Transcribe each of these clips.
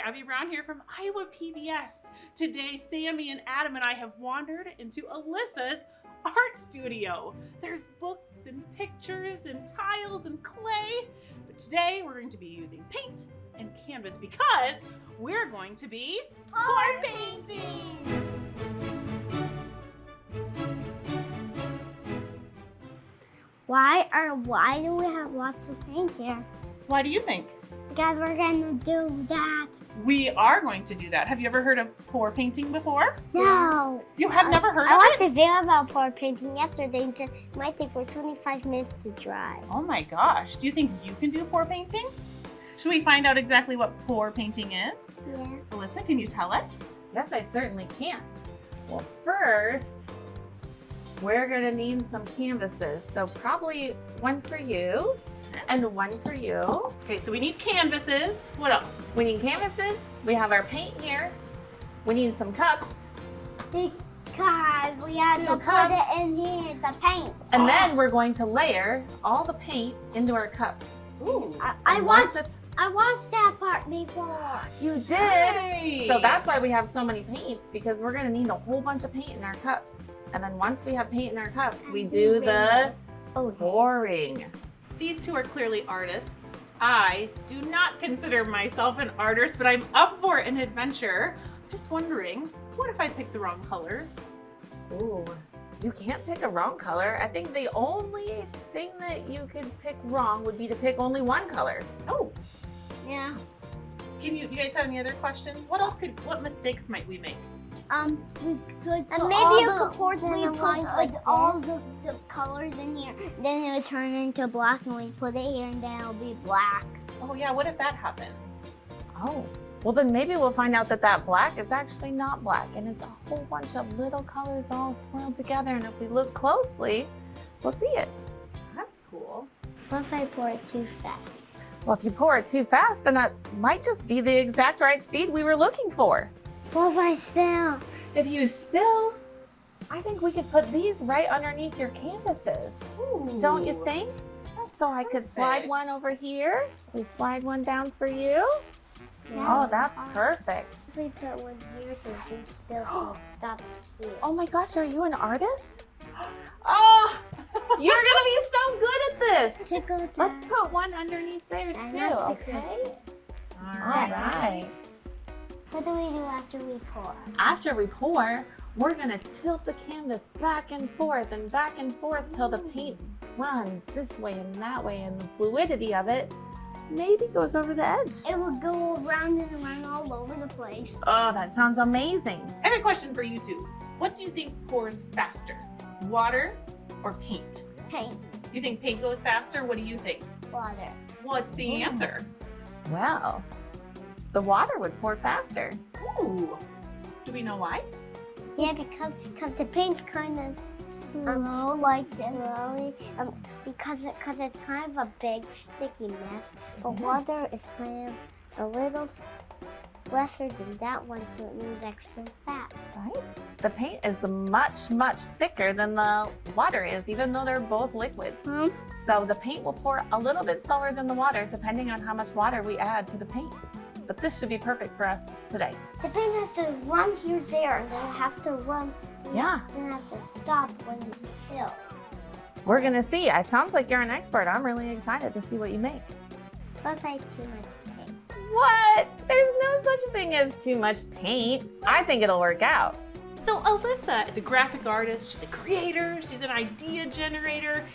Abby Brown here from Iowa PBS. Today, Sammy and Adam and I have wandered into Alyssa's art studio. There's books and pictures and tiles and clay, but today we're going to be using paint and canvas because we're going to be pour painting. Why do we have lots of paint here? Why do you think? Because we're gonna do that. We are going to do that. Have you ever heard of pour painting before? No. You have never heard I of watched it? a video about pour painting yesterday and said it might take for 25 minutes to dry. Oh my gosh. Do you think you can do pour painting? Should we find out exactly what pour painting is? Yeah. Alyssa, can you tell us? Yes, I certainly can. Well, first, we're gonna need some canvases. So probably one for you and one for you. Okay, so we need canvases. What else? We need canvases. We have our paint here. We need some cups. Because we have 2 to cups. put it in here, the paint. And then we're going to layer all the paint into our cups. Ooh. I And once watched that part before. You did. Nice. So that's why we have so many paints, because we're gonna need a whole bunch of paint in our cups. And then once we have paint in our cups, we do the pouring. These two are clearly artists. I do not consider myself an artist, but I'm up for an adventure. I'm just wondering, what if I pick the wrong colors? Ooh, you can't pick a wrong color. I think the only thing that you could pick wrong would be to pick only one color. Oh, Yeah. can you guys have any other questions? What mistakes might we make? We could. And maybe you could pour we them in put lines like all this. the colors in here. Then it would turn into black, and we put it here, and then it'll be black. Oh yeah, what if that happens? Oh, well then maybe we'll find out that that black is actually not black and it's a whole bunch of little colors all swirled together. And if we look closely, we'll see it. That's cool. What if I pour it too fast? Well, if you pour it too fast, then that might just be the exact right speed we were looking for. What if I spill? If you spill, I think we could put these right underneath your canvases. Don't you think? So I could slide one over here. We slide one down for you. Oh, that's perfect. If we put one here, so if we spill, she'll stop here. Oh my gosh, are you an artist? Oh, You're gonna be so good at this. Tickle down. Let's put one underneath there I too, know, okay? all All right. What do we do after we pour? After we pour, we're gonna tilt the canvas back and forth till the paint runs this way and that way, and the fluidity of it maybe goes over the edge. It will go around and around all over the place. Oh, that sounds amazing. I have a question for you two. What do you think pours faster, water or paint? Paint, You think paint goes faster? What do you think? water. What's the answer? Well, the water would pour faster. Ooh. Do we know why? Yeah, because the paint's kind of slow, like slowly. Because it's kind of a big sticky mess. But water is kind of a little lesser than that one, so it moves extra fast. Right? The paint is much thicker than the water is, even though they're both liquids. So the paint will pour a little bit slower than the water, depending on how much water we add to the paint. But this should be perfect for us today. The paint has to run here, there, and then have to run. Yeah. Then have to stop when you fill. We're gonna see. It sounds like you're an expert. I'm really excited to see what you make. What if I too much paint? What? There's no such thing as too much paint. I think it'll work out. So Alyssa is a graphic artist, she's a creator, she's an idea generator,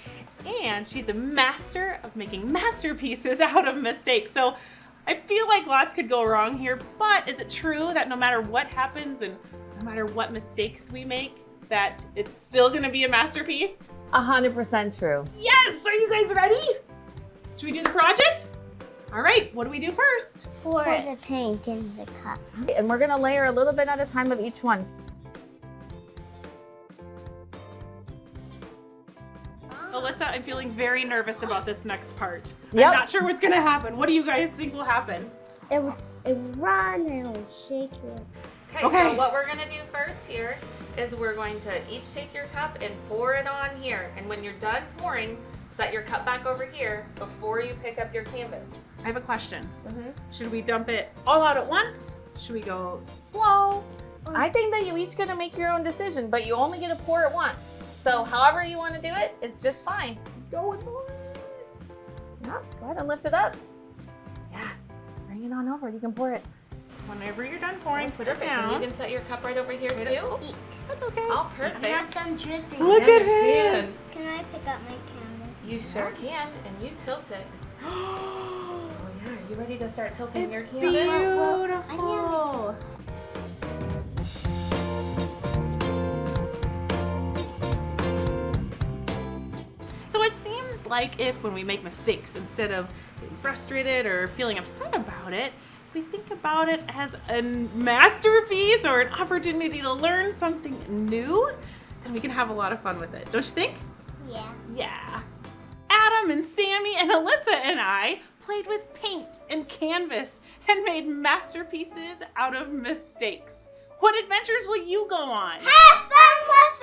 and she's a master of making masterpieces out of mistakes. So I feel like lots could go wrong here, but is it true that no matter what happens and no matter what mistakes we make, that it's still gonna be a masterpiece? 100% true. Yes! Are you guys ready? Should we do the project? All right, what do we do first? Pour the paint in the cup. And we're gonna layer a little bit at a time of each one. Alyssa, I'm feeling very nervous about this next part. Yep. I'm not sure what's gonna happen. What do you guys think will happen? It will run and it will shake you. Okay. So what we're gonna do first here is we're going to each take your cup and pour it on here. And when you're done pouring, set your cup back over here before you pick up your canvas. I have a question. Mm-hmm. Should we dump it all out at once? Should we go slow? I think that you each get to make your own decision, but you only get to pour it once. So however you want to do it, it's just fine. Let's go with more. Yeah, go ahead and lift it up. Yeah, bring it on over. You can pour it. Whenever you're done pouring, put it Perfect. And down. you can set your cup right over here Wait a- too. Oops, that's okay. Oh, perfect. I'm not done dripping. Look I at understand. his. Can I pick up my canvas? You sure can, and you tilt it. Oh yeah, are you ready to start tilting your It's canvas? beautiful. So it seems like if when we make mistakes, instead of getting frustrated or feeling upset about it, if we think about it as a masterpiece or an opportunity to learn something new, then we can have a lot of fun with it. Don't you think? Yeah. Yeah. Adam and Sammy and Alyssa and I played with paint and canvas and made masterpieces out of mistakes. What adventures will you go on? Have fun with